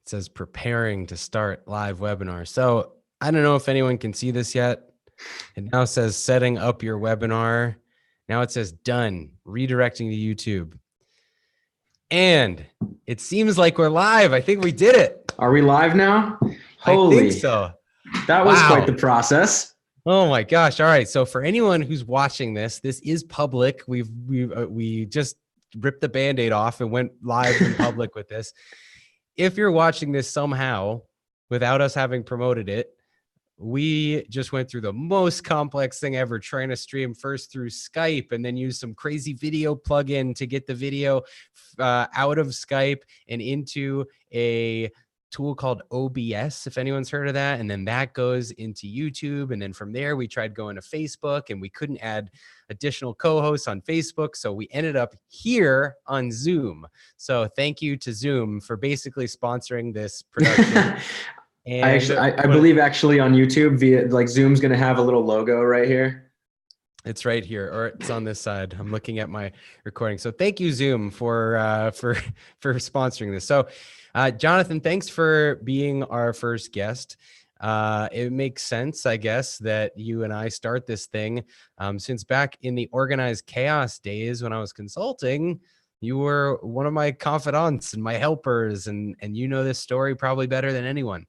It says preparing to start live webinar. So I don't know if anyone can see this yet. It now says setting up your webinar. Now it says done, redirecting to YouTube. And it seems like we're live. I think we did it. Are we live now? I think Holy, so. that was quite the process. Oh my gosh. All right. So for anyone who's watching this, this is public. We just ripped the Band-Aid off and went live in public with this. If you're watching this somehow without us having promoted it, we just went through the most complex thing ever, trying to stream first through Skype and then use some crazy video plugin to get the video out of Skype and into a tool called OBS, if anyone's heard of that. And then that goes into YouTube. And then from there, we tried going to Facebook and we couldn't add additional co-hosts on Facebook. So we ended up here on Zoom. So thank you to Zoom for basically sponsoring this production. And I believe actually on YouTube, via like Zoom's going to have a little logo right here. It's right here, or it's on this side. I'm looking at my recording. So thank you, Zoom, for sponsoring this. So, Jonathan, thanks for being our first guest. It makes sense, I guess, that you and I start this thing. Since back in the organized chaos days when I was consulting, you were one of my confidants and my helpers, and you know this story probably better than anyone.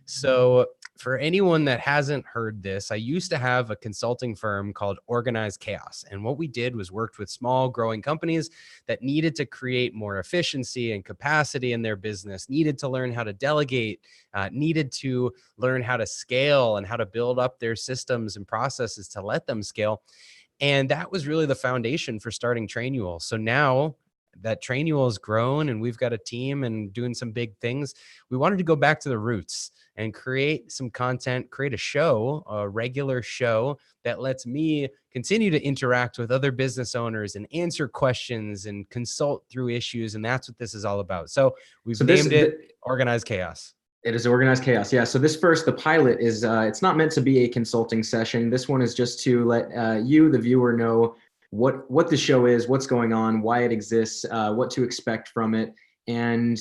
So for anyone that hasn't heard this, I used to have a consulting firm called Organized Chaos. And what we did was worked with small growing companies that needed to create more efficiency and capacity in their business, needed to learn how to delegate, needed to learn how to scale and how to build up their systems and processes to let them scale. And that was really the foundation for starting Trainual. So now that Trainual has grown and we've got a team and doing some big things, we wanted to go back to the roots and create some content, create a show, a regular show that lets me continue to interact with other business owners and answer questions and consult through issues. And that's what this is all about. So we've named it Organized Chaos. It is Organized Chaos. Yeah. So the pilot is, it's not meant to be a consulting session. This one is just to let you, the viewer, know what the show is, what's going on, why it exists, what to expect from it. And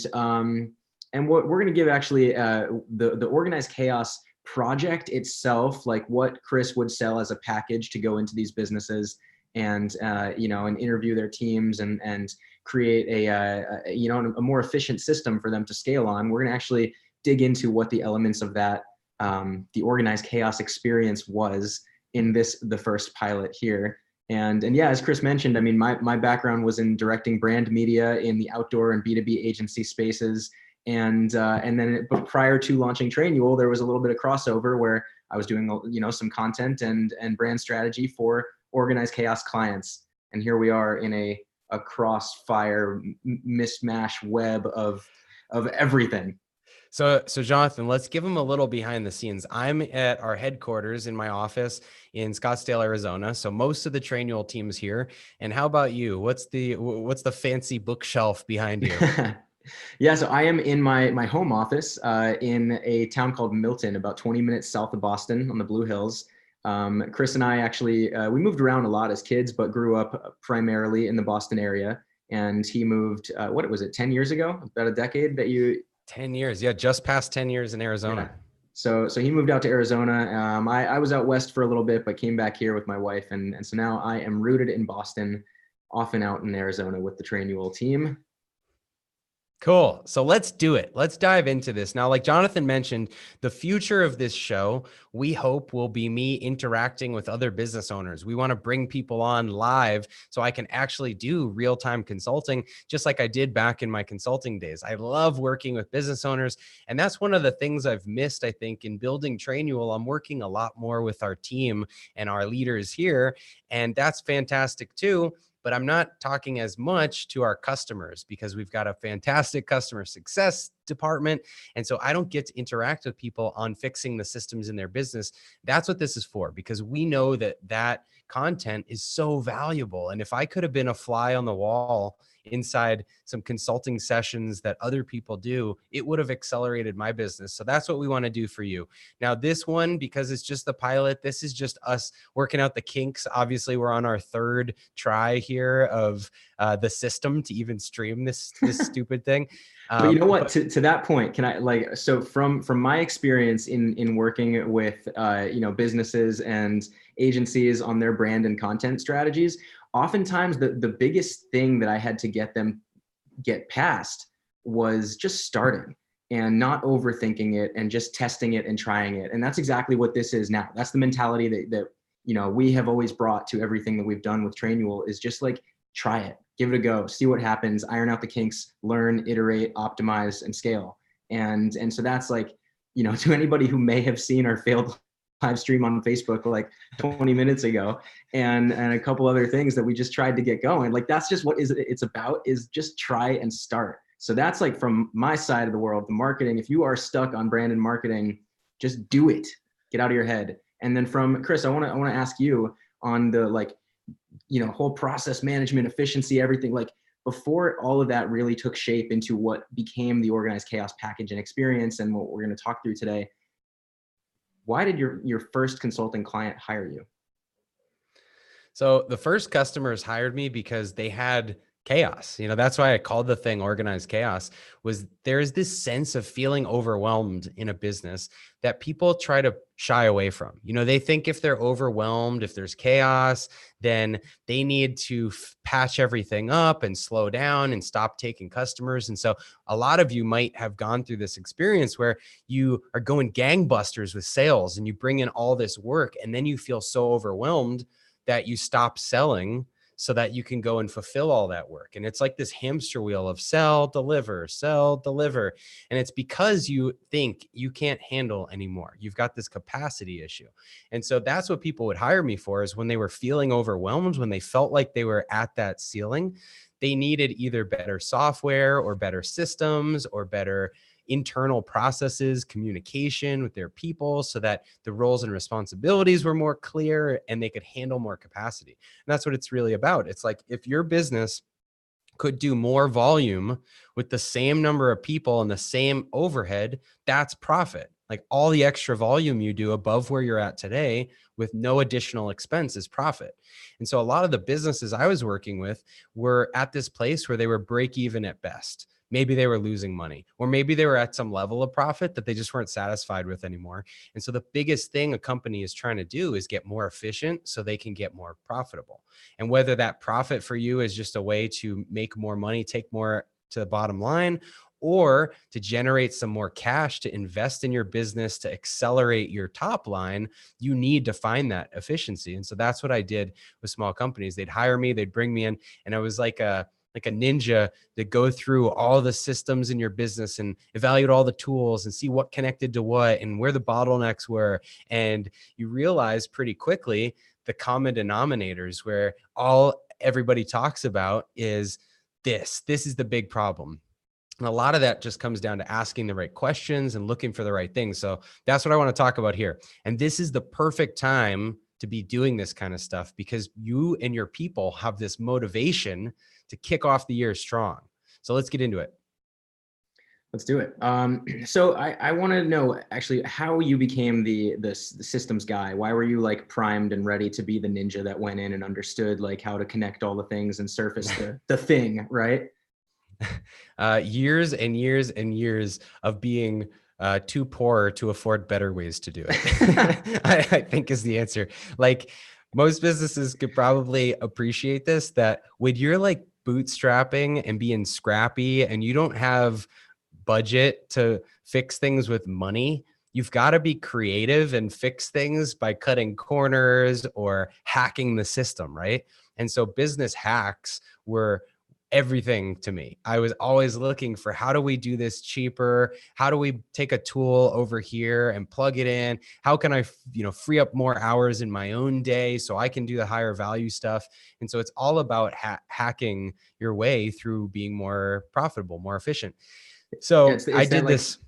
what we're going to give actually the Organized Chaos project itself, like what Chris would sell as a package to go into these businesses and, and interview their teams and create a more efficient system for them to scale on. We're going to actually dig into what the elements of that, the Organized Chaos experience was in the first pilot here. And yeah, as Chris mentioned, I mean, my background was in directing brand media in the outdoor and B2B agency spaces. And then but prior to launching Trainual, there was a little bit of crossover where I was doing, some content and brand strategy for Organized Chaos clients. And here we are in a crossfire mismatch web of everything. So Jonathan, let's give them a little behind the scenes. I'm at our headquarters in my office in Scottsdale, Arizona. So most of the Trainual team's here. And how about you? What's the fancy bookshelf behind you? Yeah, so I am in my home office in a town called Milton, about 20 minutes south of Boston on the Blue Hills. Chris and I actually, we moved around a lot as kids, but grew up primarily in the Boston area. And he moved, what was it, 10 years ago? About a decade that you... 10 years. Yeah, just past 10 years in Arizona. Yeah. So he moved out to Arizona. I was out west for a little bit, but came back here with my wife. And so now I am rooted in Boston, often out in Arizona with the Trainual team. Cool. So let's do it. Let's dive into this. Now, like Jonathan mentioned, the future of this show, we hope will be me interacting with other business owners. We want to bring people on live so I can actually do real-time consulting, just like I did back in my consulting days. I love working with business owners. And that's one of the things I've missed, I think, in building Trainual. I'm working a lot more with our team and our leaders here. And that's fantastic too. But I'm not talking as much to our customers because we've got a fantastic customer success department. And so I don't get to interact with people on fixing the systems in their business. That's what this is for, because we know that content is so valuable. And if I could have been a fly on the wall inside some consulting sessions that other people do, it would have accelerated my business. So that's what we want to do for you. Now, this one, because it's just the pilot, this is just us working out the kinks. Obviously, we're on our third try here of the system to even stream this stupid thing. But you know what? To to that point, can I so from my experience in working with businesses and agencies on their brand and content strategies, oftentimes the biggest thing that I had to get past was just starting and not overthinking it and just testing it and trying it. And that's exactly what this is now. That's the mentality that we have always brought to everything that we've done with Trainual, is just like, try it, give it a go, see what happens, iron out the kinks, learn, iterate, optimize, and scale. And so that's like, to anybody who may have seen our failed live stream on Facebook like 20 minutes ago, and a couple other things that we just tried to get going, like that's just what it's about, is just try and start. So that's like from my side of the world, the marketing. If you are stuck on brand and marketing, just do it. Get out of your head. And then from Chris, I want to ask you on the whole process management, efficiency, everything, like before all of that really took shape into what became the Organized Chaos package and experience and what we're going to talk through today. Why did your first consulting client hire you? So the first customers hired me because they had chaos. That's why I called the thing Organized Chaos. Was there's this sense of feeling overwhelmed in a business that people try to shy away from. They think if they're overwhelmed, if there's chaos, then they need to patch everything up and slow down and stop taking customers. And so a lot of you might have gone through this experience where you are going gangbusters with sales and you bring in all this work, and then you feel so overwhelmed that you stop selling so that you can go and fulfill all that work. And it's like this hamster wheel of sell, deliver, sell, deliver. And it's because you think you can't handle anymore. You've got this capacity issue. And so that's what people would hire me for, is when they were feeling overwhelmed, when they felt like they were at that ceiling, they needed either better software or better systems or better internal processes, communication with their people, so that the roles and responsibilities were more clear and they could handle more capacity. And that's what it's really about. It's like, if your business could do more volume with the same number of people and the same overhead, that's profit. Like, all the extra volume you do above where you're at today with no additional expense is profit. And so a lot of the businesses I was working with were at this place where they were break even at best. Maybe they were losing money, or maybe they were at some level of profit that they just weren't satisfied with anymore. And so the biggest thing a company is trying to do is get more efficient so they can get more profitable. And whether that profit for you is just a way to make more money, take more to the bottom line, or to generate some more cash to invest in your business, to accelerate your top line, you need to find that efficiency. And so that's what I did with small companies. They'd hire me, they'd bring me in, and I was like a ninja to go through all the systems in your business and evaluate all the tools and see what connected to what and where the bottlenecks were. And you realize pretty quickly the common denominators, where everybody talks about is this is the big problem. And a lot of that just comes down to asking the right questions and looking for the right things. So that's what I want to talk about here. And this is the perfect time to be doing this kind of stuff, because you and your people have this motivation to kick off the year strong. So let's get into it. Let's do it. So I want to know actually how you became the systems guy. Why were you like primed and ready to be the ninja that went in and understood like how to connect all the things and surface the thing, right? Years and years and years of being too poor to afford better ways to do it. I think is the answer. Like, most businesses could probably appreciate this, that when you're like bootstrapping and being scrappy and you don't have budget to fix things with money, you've got to be creative and fix things by cutting corners or hacking the system, right? And so business hacks were everything to me. I was always looking for, how do we do this cheaper? How do we take a tool over here and plug it in? How can I, free up more hours in my own day so I can do the higher value stuff? And so it's all about hacking your way through being more profitable, more efficient. So it's I did this.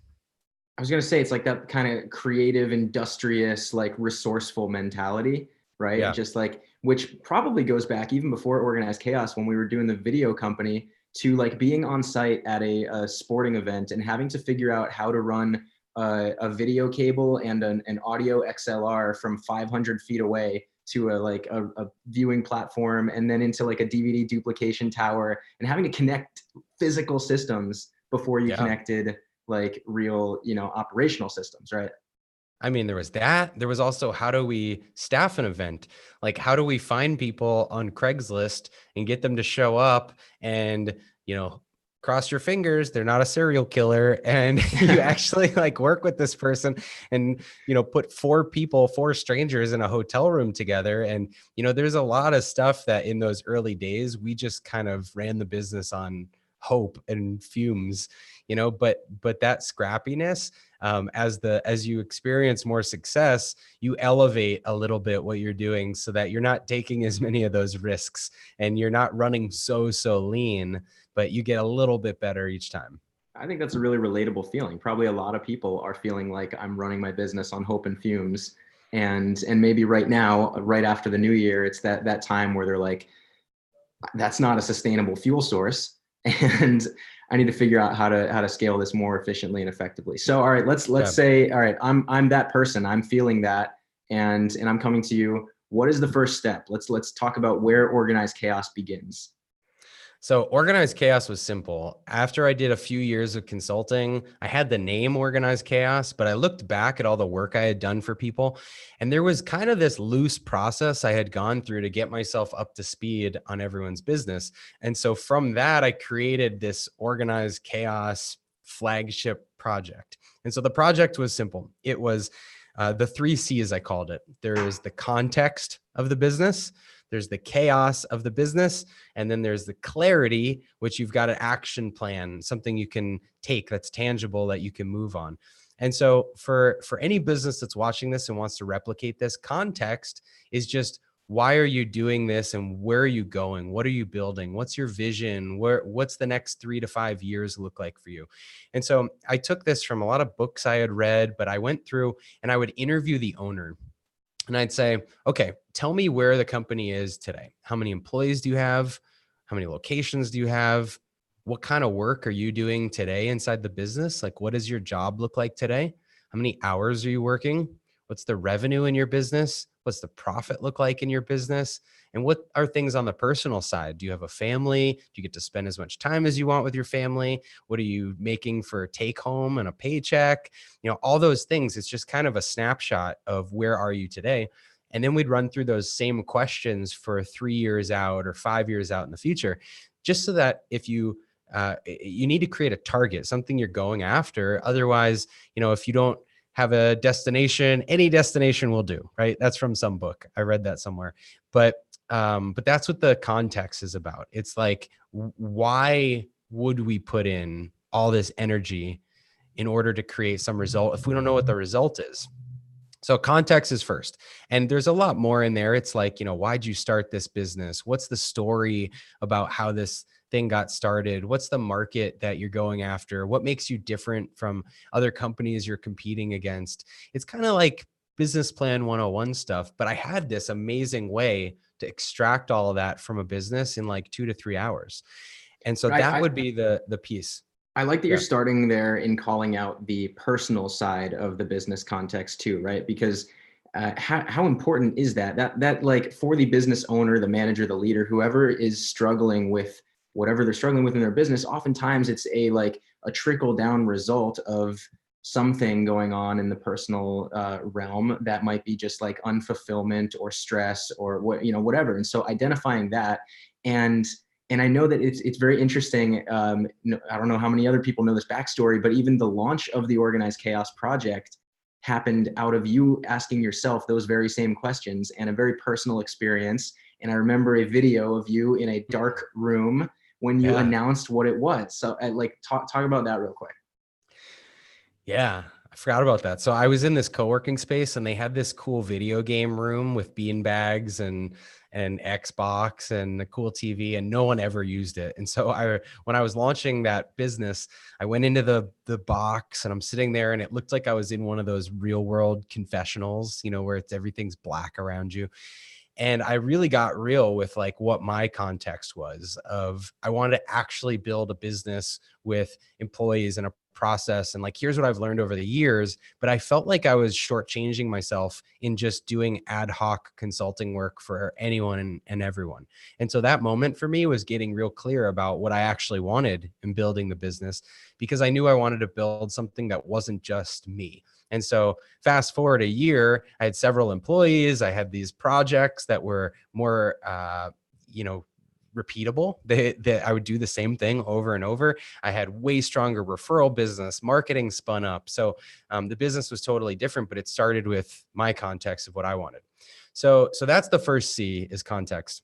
I was going to say, it's like that kind of creative, industrious, like resourceful mentality, right? Yeah. Just like, which probably goes back even before Organized Chaos, when we were doing the video company, to like being on site at a sporting event and having to figure out how to run a video cable and an audio XLR from 500 feet away to a viewing platform, and then into like a DVD duplication tower, and having to connect physical systems before you connected like real, operational systems, right? I mean, there was that. There was also, how do we staff an event? Like, how do we find people on Craigslist and get them to show up and, you know, cross your fingers, they're not a serial killer. And you actually like work with this person and, put four strangers in a hotel room together. And, there's a lot of stuff that in those early days, we just kind of ran the business on hope and fumes, but that scrappiness, as you experience more success, you elevate a little bit what you're doing so that you're not taking as many of those risks and you're not running so lean, but you get a little bit better each time. I think that's a really relatable feeling. Probably a lot of people are feeling like I'm running my business on hope and fumes. And maybe right now, right after the new year, it's that time where they're like, that's not a sustainable fuel source. And I need to figure out how to scale this more efficiently and effectively. So, all right, let's say, all right, I'm that person. I'm feeling that, and I'm coming to you. What is the first step? Let's talk about where organized chaos begins. So organized chaos was simple. After I did a few years of consulting, I had the name organized chaos, but I looked back at all the work I had done for people. And there was kind of this loose process I had gone through to get myself up to speed on everyone's business. And so from that, I created this organized chaos flagship project. And so the project was simple. It was the 3 C's, I called it. There is the context of the business, there's the chaos of the business, and then there's the clarity, which you've got an action plan, something you can take that's tangible that you can move on. And so for any business that's watching this and wants to replicate this, context is just, why are you doing this and where are you going? What are you building? What's your vision? What's the next 3 to 5 years look like for you? And so I took this from a lot of books I had read, but I went through and I would interview the owner. And I'd say, okay, tell me where the company is today. How many employees do you have? How many locations do you have? What kind of work are you doing today inside the business? Like, what does your job look like today? How many hours are you working? What's the revenue in your business? What's the profit look like in your business? And what are things on the personal side? Do you have a family? Do you get to spend as much time as you want with your family? What are you making for take home and a paycheck? All those things. It's just kind of a snapshot of where are you today. And then we'd run through those same questions for 3 years out or 5 years out in the future, just so that if you need to create a target, something you're going after. Otherwise, if you don't have a destination, any destination will do, right? That's from some book. I read that somewhere. But that's what the context is about. It's like, why would we put in all this energy in order to create some result if we don't know what the result is? So context is first. And there's a lot more in there. It's like, why'd you start this business? What's the story about how this thing got started? What's the market that you're going after? What makes you different from other companies you're competing against? It's kind of like business plan 101 stuff, but I had this amazing way to extract all of that from a business in like 2 to 3 hours. And so that would be the piece. I like that you're starting there in calling out the personal side of the business context too, right? Because how important is that? That like for the business owner, the manager, the leader, whoever is struggling with whatever they're struggling with in their business, oftentimes it's a trickle down result of something going on in the personal realm that might be just like unfulfillment or stress or whatever. And so identifying that, and I know that it's very interesting. I don't know how many other people know this backstory, but even the launch of the Organized Chaos Project happened out of you asking yourself those very same questions and a very personal experience. And I remember a video of you in a dark room when you announced what it was. So talk about that real quick. Yeah, I forgot about that. So I was in this co-working space and they had this cool video game room with bean bags and Xbox and a cool TV, and no one ever used it. And so when I was launching that business, I went into the box and I'm sitting there and it looked like I was in one of those real world confessionals, where everything's black around you. And I really got real with like what my context was of, I wanted to actually build a business with employees and a process and like, here's what I've learned over the years. But I felt like I was shortchanging myself in just doing ad hoc consulting work for anyone and everyone. And so that moment for me was getting real clear about what I actually wanted in building the business, because I knew I wanted to build something that wasn't just me. And so fast forward a year, I had several employees. I had these projects that were more, repeatable. That I would do the same thing over and over. I had way stronger referral business, marketing spun up. So the business was totally different, but it started with my context of what I wanted. So that's the first C, is context.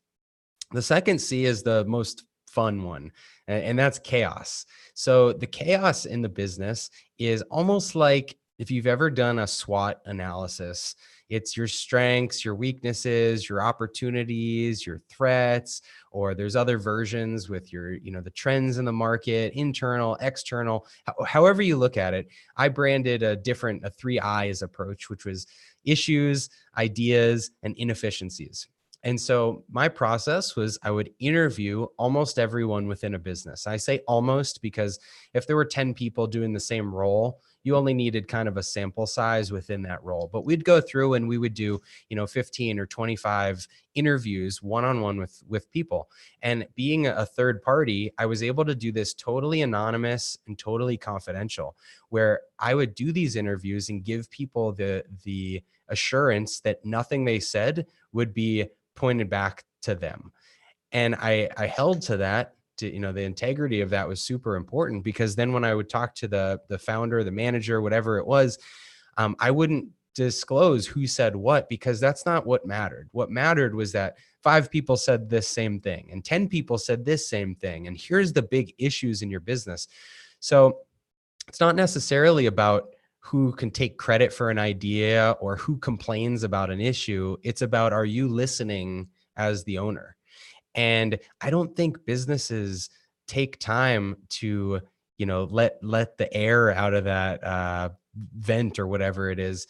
The second C is the most fun one, and that's chaos. So the chaos in the business is almost like if you've ever done a SWOT analysis. It's your strengths, your weaknesses, your opportunities, your threats, or there's other versions with your, the trends in the market, internal, external, however you look at it. I branded a 3I's approach, which was issues, ideas, and inefficiencies. And so my process was I would interview almost everyone within a business. I say almost because if there were 10 people doing the same role, you only needed kind of a sample size within that role. But we'd go through and we would do, 15 or 25 interviews one-on-one with people. And being a third party, I was able to do this totally anonymous and totally confidential, where I would do these interviews and give people the assurance that nothing they said would be pointed back to them. And I held to that. To, the integrity of that was super important, because then when I would talk to the founder, the manager, whatever it was, I wouldn't disclose who said what, because that's not what mattered. What mattered was that 5 people said this same thing and 10 people said this same thing. And here's the big issues in your business. So it's not necessarily about who can take credit for an idea or who complains about an issue. It's about, are you listening as the owner? And I don't think businesses take time to, let the air out of that vent or whatever it is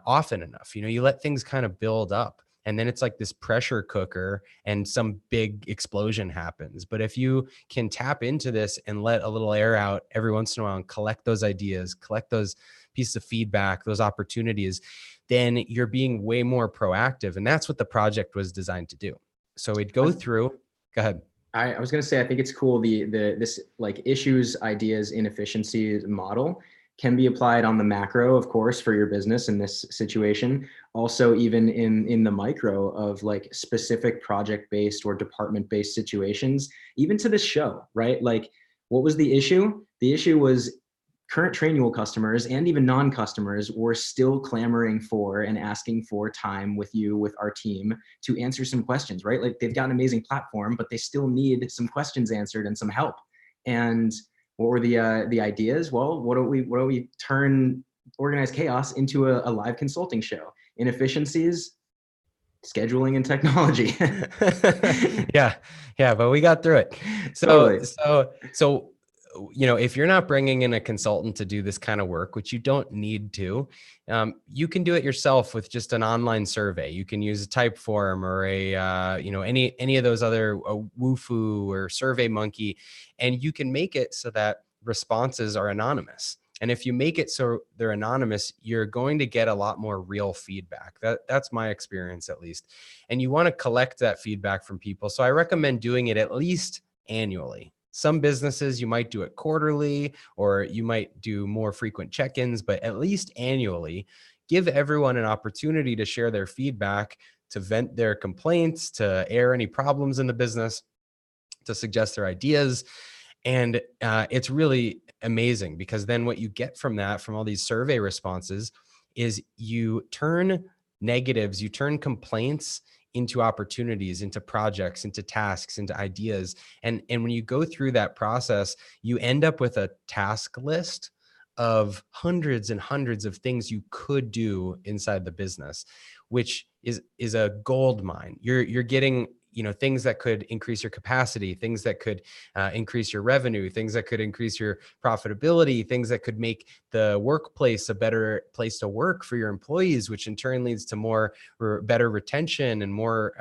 often enough. You let things kind of build up, and then it's like this pressure cooker and some big explosion happens. But if you can tap into this and let a little air out every once in a while and collect those ideas, collect those pieces of feedback, those opportunities, then you're being way more proactive. And that's what the project was designed to do. So we'd go through. Go ahead. I was going to say, I think it's cool. This like issues, ideas, inefficiencies model can be applied on the macro, of course, for your business in this situation. Also, even in the micro of like specific project-based or department-based situations, even to this show, right? Like, what was the issue? The issue was current Trainual customers and even non-customers were still clamoring for and asking for time with you, with our team, to answer some questions, right? Like, they've got an amazing platform, but they still need some questions answered and some help. And what were the ideas? Well, what do we turn organized chaos into a live consulting show? Inefficiencies, scheduling, and technology. yeah, but we got through it. Totally. So if you're not bringing in a consultant to do this kind of work, which you don't need to, you can do it yourself with just an online survey. You can use a Typeform or any of those other Wufoo or SurveyMonkey, and you can make it so that responses are anonymous. And if you make it so they're anonymous, you're going to get a lot more real feedback. That's my experience, at least. And you want to collect that feedback from people. So I recommend doing it at least annually. Some businesses, you might do it quarterly, or you might do more frequent check-ins, but at least annually. Give everyone an opportunity to share their feedback, to vent their complaints, to air any problems in the business, to suggest their ideas. And it's really amazing, because then what you get from that, from all these survey responses, is you turn negatives, you turn complaints into opportunities, into projects, into tasks, into ideas. And when you go through that process, you end up with a task list of hundreds and hundreds of things you could do inside the business, which is a gold mine. You're getting things that could increase your capacity, things that could increase your revenue, things that could increase your profitability, things that could make the workplace a better place to work for your employees, which in turn leads to better retention and more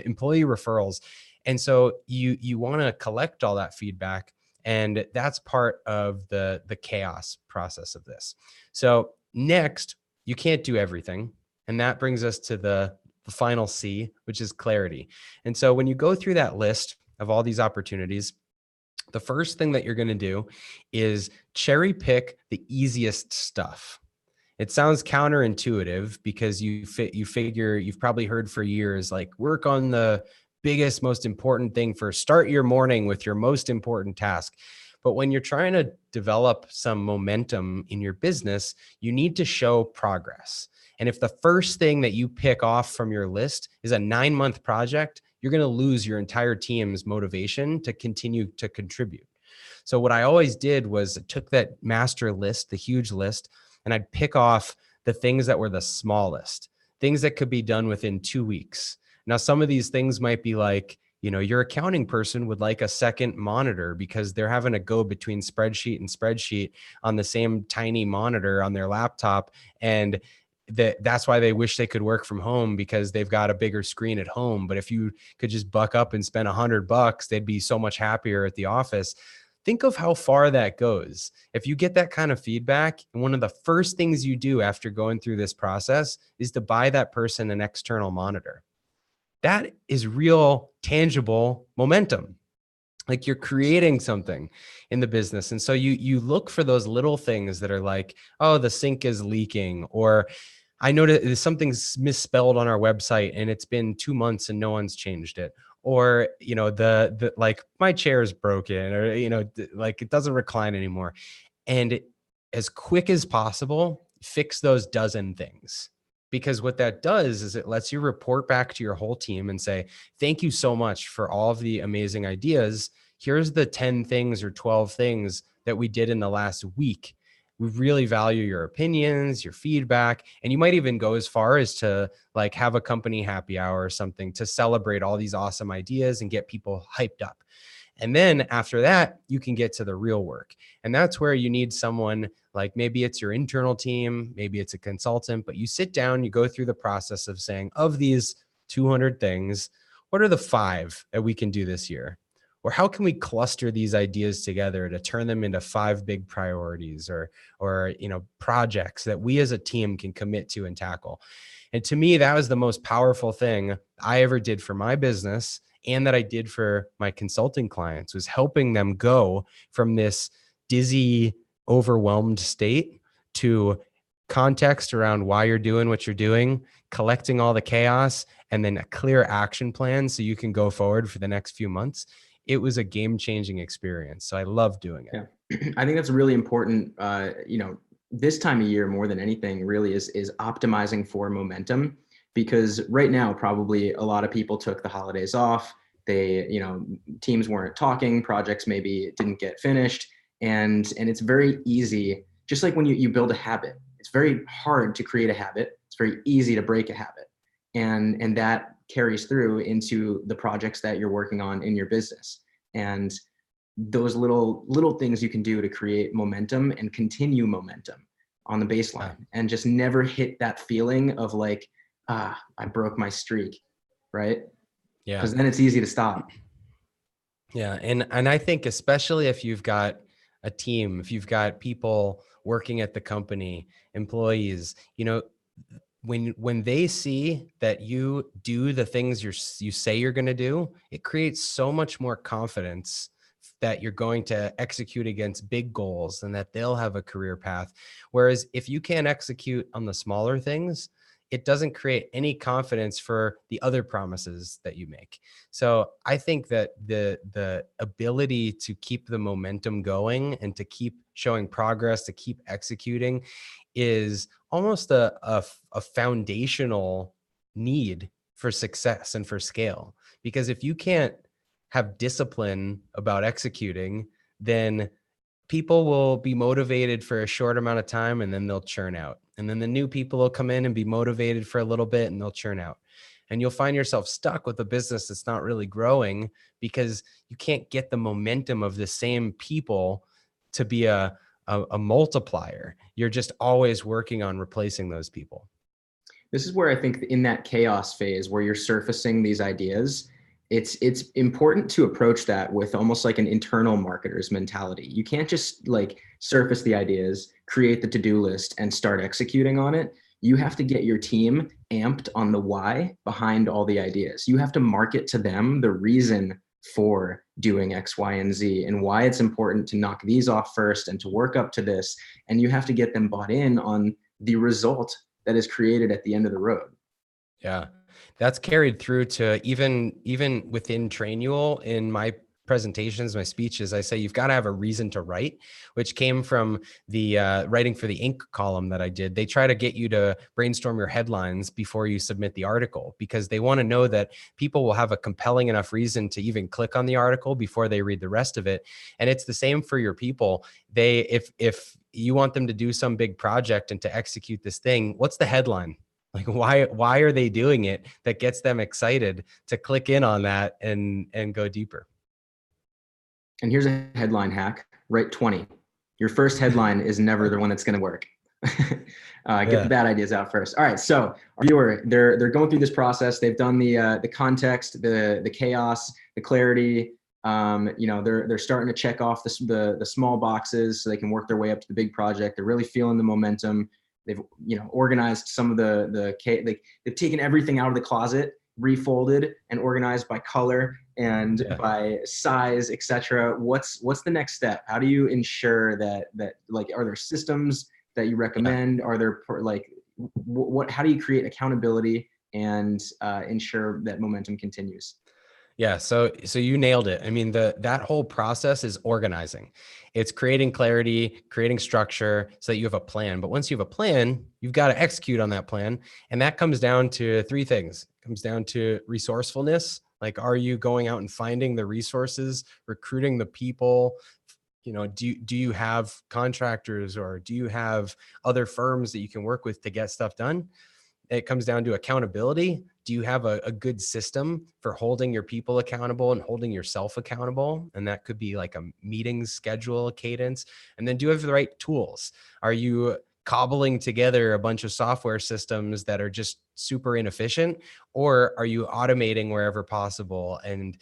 employee referrals. And so you want to collect all that feedback And that's part of the chaos process of this. So next, you can't do everything. And that brings us to the final C, which is clarity. And so when you go through that list of all these opportunities, the first thing that you're going to do is cherry pick the easiest stuff. It sounds counterintuitive because you figure you've probably heard for years, like, work on the biggest, most important thing first. Start your morning with your most important task. But when you're trying to develop some momentum in your business, you need to show progress. And if the first thing that you pick off from your list is a 9-month project, you're going to lose your entire team's motivation to continue to contribute. So what I always did was I took that master list, the huge list, and I'd pick off the things that were the smallest, things that could be done within 2 weeks. Now, some of these things might be like, your accounting person would like a second monitor because they're having to go between spreadsheet and spreadsheet on the same tiny monitor on their laptop. And that's why they wish they could work from home, because they've got a bigger screen at home. But if you could just buck up and spend $100, they'd be so much happier at the office. Think of how far that goes. If you get that kind of feedback, and one of the first things you do after going through this process is to buy that person an external monitor. That is real, tangible momentum. Like, you're creating something in the business. And so you look for those little things that are like, oh, the sink is leaking, or I noticed something's misspelled on our website and it's been 2 months and no one's changed it. Or, the like, my chair is broken, or, like, it doesn't recline anymore. And as quick as possible, fix those dozen things. Because what that does is it lets you report back to your whole team and say, thank you so much for all of the amazing ideas. Here's the 10 things or 12 things that we did in the last week. We really value your opinions, your feedback. And you might even go as far as to, like, have a company happy hour or something to celebrate all these awesome ideas and get people hyped up. And then after that, you can get to the real work. And that's where you need someone, like, maybe it's your internal team, maybe it's a consultant, but you sit down, you go through the process of saying, of these 200 things, what are the 5 that we can do this year? Or how can we cluster these ideas together to turn them into 5 big priorities, or projects that we as a team can commit to and tackle? And to me, that was the most powerful thing I ever did for my business, and that I did for my consulting clients, was helping them go from this dizzy, overwhelmed state to context around why you're doing what you're doing, collecting all the chaos, and then a clear action plan so you can go forward for the next few months. It was a game-changing experience. So I love doing it. Yeah. I think that's really important. This time of year, more than anything, really is optimizing for momentum. Because right now, probably a lot of people took the holidays off. They, teams weren't talking, projects maybe didn't get finished. And it's very easy, just like when you build a habit, it's very hard to create a habit. It's very easy to break a habit. And that carries through into the projects that you're working on in your business. And those little things you can do to create momentum and continue momentum on the baseline, and just never hit that feeling of like, I broke my streak, right? Yeah. Because then it's easy to stop. Yeah. And I think especially if you've got a team, if you've got people working at the company, employees, when they see that you do the things you say you're going to do, it creates so much more confidence that you're going to execute against big goals and that they'll have a career path. Whereas if you can't execute on the smaller things, it doesn't create any confidence for the other promises that you make. So I think that the ability to keep the momentum going and to keep showing progress, to keep executing, is almost a foundational need for success and for scale. Because if you can't have discipline about executing, then people will be motivated for a short amount of time and then they'll churn out. And then the new people will come in and be motivated for a little bit and they'll churn out. And you'll find yourself stuck with a business that's not really growing because you can't get the momentum of the same people to be a multiplier. You're just always working on replacing those people. This is where I think in that chaos phase where you're surfacing these ideas, it's important to approach that with almost like an internal marketer's mentality. You can't just like surface the ideas, create the to-do list, and start executing on it. You have to get your team amped on the why behind all the ideas. You have to market to them the reason for doing X, Y, and Z, and why it's important to knock these off first and to work up to this. And you have to get them bought in on the result that is created at the end of the road. Yeah, that's carried through to even within Trainual. In my presentations, my speeches, I say you've got to have a reason to write, which came from the writing for the Inc. column that I did. They try to get you to brainstorm your headlines before you submit the article, because they want to know that people will have a compelling enough reason to even click on the article before they read the rest of it. And it's the same for your people. If you want them to do some big project and to execute this thing, what's the headline? Like, why are they doing it that gets them excited to click in on that and go deeper? And here's a headline hack: write 20. Your first headline is never the one that's going to work. Get the bad ideas out first. All right. So our viewer, they're going through this process. They've done the context, the chaos, the clarity. They're starting to check off the small boxes so they can work their way up to the big project. They're really feeling the momentum. They've organized some of they've taken everything out of the closet, refolded and organized by color and by size, etc. What's the next step? How do you ensure that like, are there systems that you recommend? Are there like how do you create accountability and ensure that momentum continues? Yeah, so you nailed it. I mean, that whole process is organizing. It's creating clarity, creating structure so that you have a plan. But once you have a plan, you've got to execute on that plan. And that comes down to three things. It comes down to resourcefulness. Like, are you going out and finding the resources, recruiting the people? Do you have contractors, or do you have other firms that you can work with to get stuff done? It comes down to accountability. Do you have a good system for holding your people accountable and holding yourself accountable? And that could be like a meeting schedule, a cadence. And then do you have the right tools? Are you cobbling together a bunch of software systems that are just super inefficient? Or are you automating wherever possible and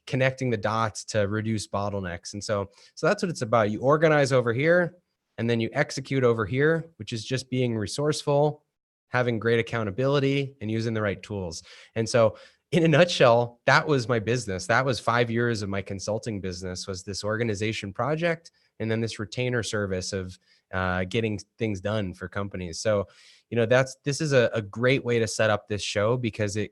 connecting the dots to reduce bottlenecks? And so that's what it's about. You organize over here, and then you execute over here, which is just being resourceful, having great accountability, and using the right tools. And so in a nutshell, that was my business. That was 5 years of my consulting business, was this organization project, and then this retainer service of getting things done for companies. So, this is a great way to set up this show, because it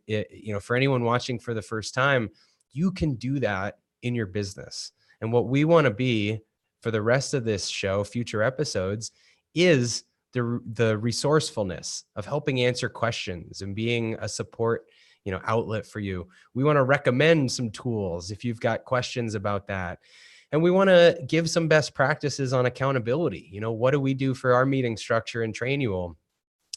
for anyone watching for the first time, you can do that in your business. And what we want to be for the rest of this show, future episodes, is the resourcefulness of helping answer questions and being a support outlet for you. We want to recommend some tools if you've got questions about that. And we want to give some best practices on accountability. What do we do for our meeting structure and Trainual?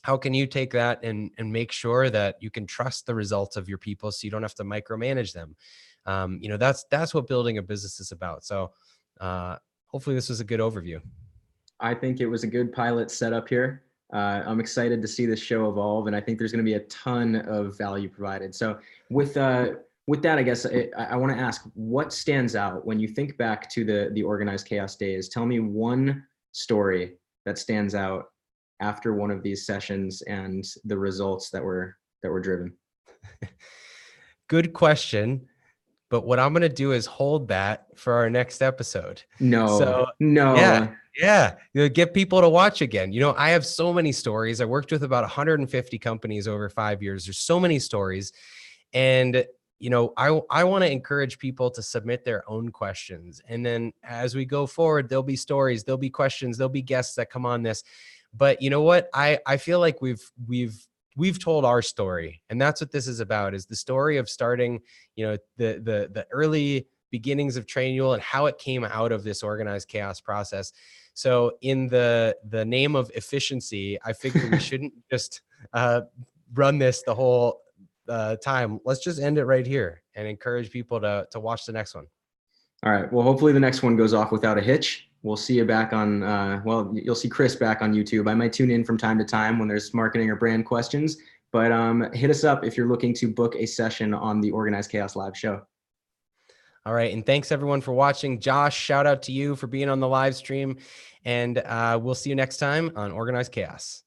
How can you take that and make sure that you can trust the results of your people so you don't have to micromanage them? That's what building a business is about. So hopefully this was a good overview. I think it was a good pilot setup here. I'm excited to see this show evolve, and I think there's going to be a ton of value provided. So with that, I guess I want to ask, what stands out when you think back to the organized chaos days? Tell me one story that stands out after one of these sessions and the results that were driven. Good question. But what I'm going to do is hold that for our next episode. No. Yeah. Get people to watch again. I have so many stories. I worked with about 150 companies over 5 years. There's so many stories. And, I want to encourage people to submit their own questions. And then as we go forward, there'll be stories, there'll be questions, there'll be guests that come on this. But you know what? I feel like we've told our story, and that's what this is about, is the story of starting, the early beginnings of Trainual and how it came out of this organized chaos process. So in the name of efficiency, I figure we shouldn't just run this the whole time. Let's just end it right here and encourage people to watch the next one. All right. Well, hopefully the next one goes off without a hitch. We'll see you back on, you'll see Chris back on YouTube. I might tune in from time to time when there's marketing or brand questions, But hit us up if you're looking to book a session on the Organized Chaos Live show. All right. And thanks everyone for watching. Josh, shout out to you for being on the live stream. And we'll see you next time on Organized Chaos.